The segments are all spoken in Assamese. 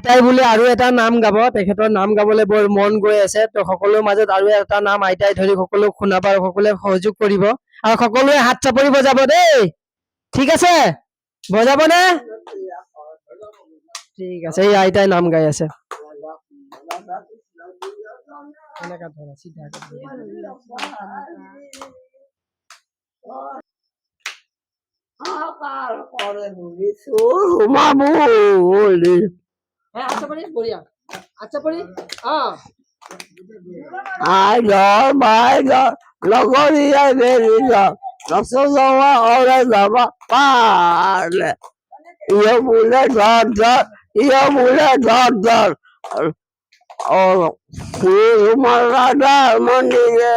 আইতাই বোলে আৰু এটা নাম গাব, তেখেতৰ নাম গাবলৈ বৰ মন গৈ আছে। তো সকলোৰ মাজত আৰু এটা নাম আইতাই ধৰি সকলো শুনাব, সকলোৱে সহযোগ কৰিব আৰু সকলোৱে হাত চাপৰি বজাব দেই। ঠিক আছে, বজাবনে? ঠিক আছে, এই আইতাই নাম গাই আছে। লগৰীয়া নচলোৱা অৰে যাব পাৰে বোলে ধৰ মন্দিৰে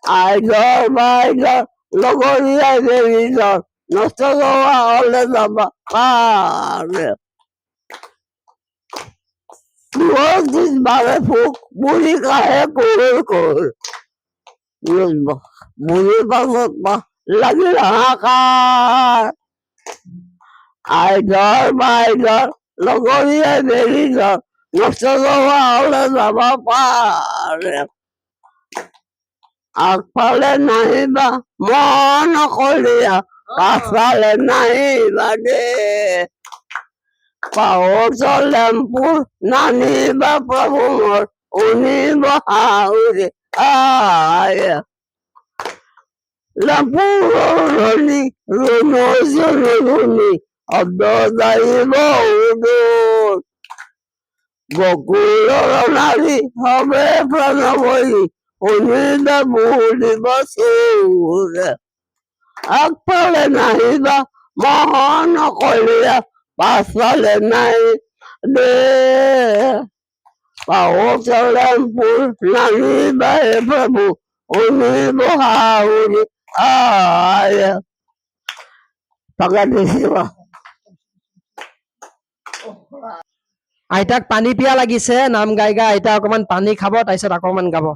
আইজৰ বাইজৰ লগৰীয়া বেৰিজৰ নচলোৱা অলে যাব পাৰে বাৰে ফুক বুঢ়ী কাহে কৰ বুঢ়ীৰ পাছত লাগিল হাহাকাৰ আইজৰ বাইজৰ লগৰীয়া বেৰিজৰ নচলোৱা হলে যাব পাৰে আগফালে নাহিবা মন কলীয়া পাছফালে নাহিবা দে পাহৰ লেম্পুৰ নানিবা প্ৰভু মোৰ উনিব হাউৰে আয় লেম্পুৰ ৰুণি শব্দ যাইব উদূৰ বকুলৰ নাৰী হবে প্ৰণৱৰী শুনিলে বুলিব চৌৰে আগফালে নাহিবা মহন কলীয়া পাছফালে নাই দে পাহৰ লেম্পুৰ নানিবা হে প্ৰভু শুনিব হাউৰি আয় আইতাক পানী পিয়া লাগিছে, নাম গাই গাই আইতা অকমান পানী খাব, তাৰপিছত অকমান গাব।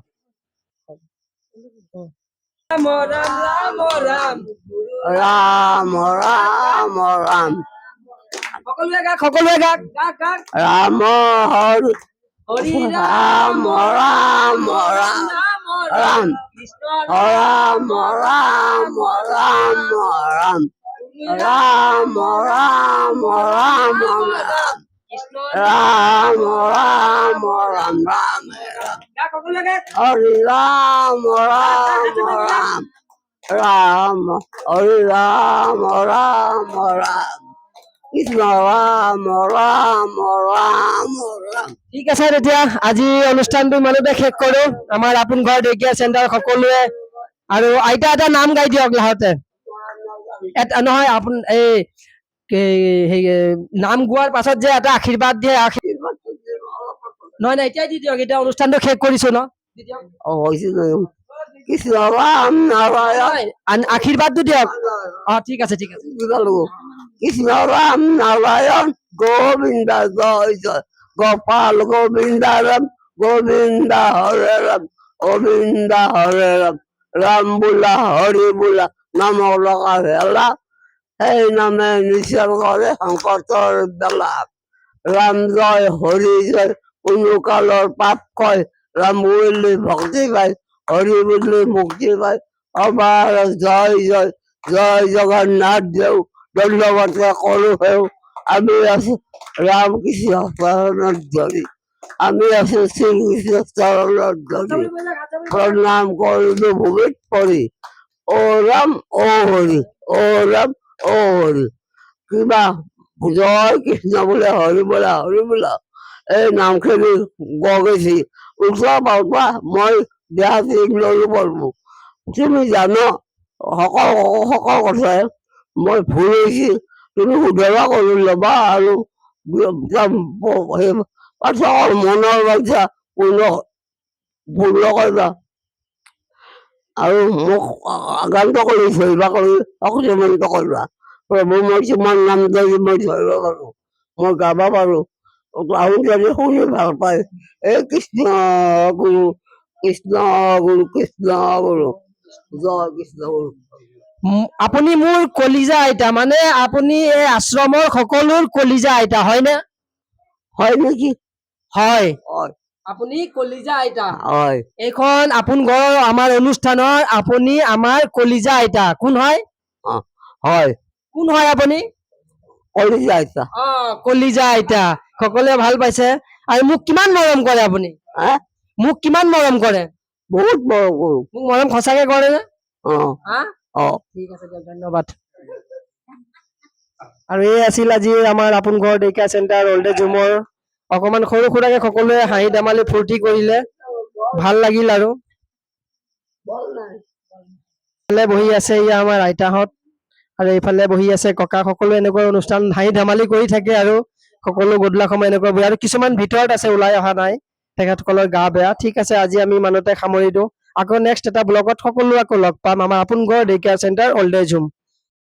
ৰাম ৰাম ৰাম ৰাম ৰাম ৰাম সকলোৱে গাক ৰাম হৰি হৰি ৰাম ৰাম ৰাম ৰাম ৰাম ৰাম ৰাম ৰাম ৰাম ৰাম ৰাম ৰাম ৰাম ৰাম ৰাম হৰি ৰাম ৰাম ৰাম ৰাম হৰি ৰাম ৰাম ৰাম কৃষ্ণ ৰাম ৰাম ৰাম ৰাম। ঠিক আছে, তেতিয়া আজি অনুষ্ঠানটো ইমানতে শেষ কৰো। আমাৰ আপোন ঘৰ ঢেকীয়া চেণ্টাৰ সকলোৱে আৰু আইতা এটা নাম গাই দিয়ক লাহতে। নহয় আপোন এই নাম গোৱাৰ পাছত যে এটা আশীৰ্বাদ দিয়ে, নহয় এতিয়াই দি দিয়ক, এতিয়া অনুষ্ঠানটো শেষ কৰিছো ন। কৃষ্ণ ৰাম নাৰায়ণ আশীৰ্বাদটো দিয়ক। ঠিক আছে ঠিক আছে। কৃষ্ণ ৰাম নাৰায়ণ গোবিন্দ জয় জয় গোপাল গোবিন্দ রাম গোবিন্দ হরে রাম গোবিন্দ হরে রাম রাম বোলা হরি বোলা নাম লগা ভেলা সেই নামে নিশ্চয় কৰে সংকটৰ বেলা ৰাম জয় হৰি জয় কোনো কালৰ পাপ কয় ৰাম বুলি ভক্তি পায় হৰি বুলি মুক্তি পায় অবাৰ জয় জয় জয় জগন্নাথ দেও ধন্যবাদ কৰো হেও আমি আছো রাম কৃষ্ণ চরণত ধরি আমি আছো শ্রীকৃষ্ণ চরণত ধরি প্রণাম করলো ভূমিত পড়ি ও রাম ও হরি ও রাম ও হরি কিবা জয় কৃষ্ণ বলে হরি বলা এই নামখিনি গেছি উঠোৱা পাওঁতা মই দেহাতি ললো বলবো তুমি জানো সকল কথাই মই ভুল হৈছে তুমি শুধৰা কৰি ল'বা আৰু পাঠকৰ মনৰ বাচ্ছা পূৰ্ণ কৰিবা আৰু মোক আগান্ত কৰি ধৰিবা কৰি অকৃতমান্ত কৰিবা প্ৰভু মই তোমাৰ নাম ধৰি মই ধৰিব পাৰো মই গাব পাৰো আৰু যদি শুনি ভাল পায় এই কৃষ্ণ গুৰু কৃষ্ণ গুৰু কৃষ্ণ গুৰু জয় কৃষ্ণ গুৰু। আপুনি মোৰ কলিজা আইতা, মানে আপুনি এই আশ্ৰমৰ সকলোৰ কলিজা আইতা হয়নে? হয় নেকি হয় হয় আপুনি কলিজা আইতা হয় এইখন আপোন ঘৰৰ আমাৰ অনুষ্ঠানৰ আপুনি আমাৰ কলিজা আইতা কোন হয় অ হয় কোন হয় আপুনি কৰি যাইছা অ কলিজা আইতা সকলোৱে ভাল পাইছে আৰু মোক কিমান মৰম কৰে আপুনি হা মোক কিমান মৰম কৰে বহুত বড় গৰু মোক মৰম সঁচাকে কৰে নে অ হা অ ঠিক আছে দিয়ক ধন্যবাদ আৰু এই আছিল আজি আমাৰ আপোন ঘৰ ডেকা চেণ্টাৰ অল্ড এজ হোমৰ অকমান সৰু সুৰাকে সকলোৱে হাঁহি ধেমালি ফূৰ্তি কৰিলে ভাল লাগিল আৰু বল নাই ইফালে বহি আছে এয়া আমাৰ আইতাহঁত আৰু এইফালে বহি আছে ককা সকলো এনেকুৱা অনুষ্ঠান হাঁহি ধেমালি কৰি থাকে আৰু সকলো গধূলা সময় এনেকুৱা বহি আৰু কিছুমান ভিতৰত আছে ওলাই অহা নাই তেখেতসকলৰ গা বেয়া ঠিক আছে আজি আমি ইমানতে সামৰি দিওঁ আকৌ নেক্সট এটা ব্লগত সকলো আকৌ লগ পাম আমাৰ আপোন ঘৰ day care centre old age home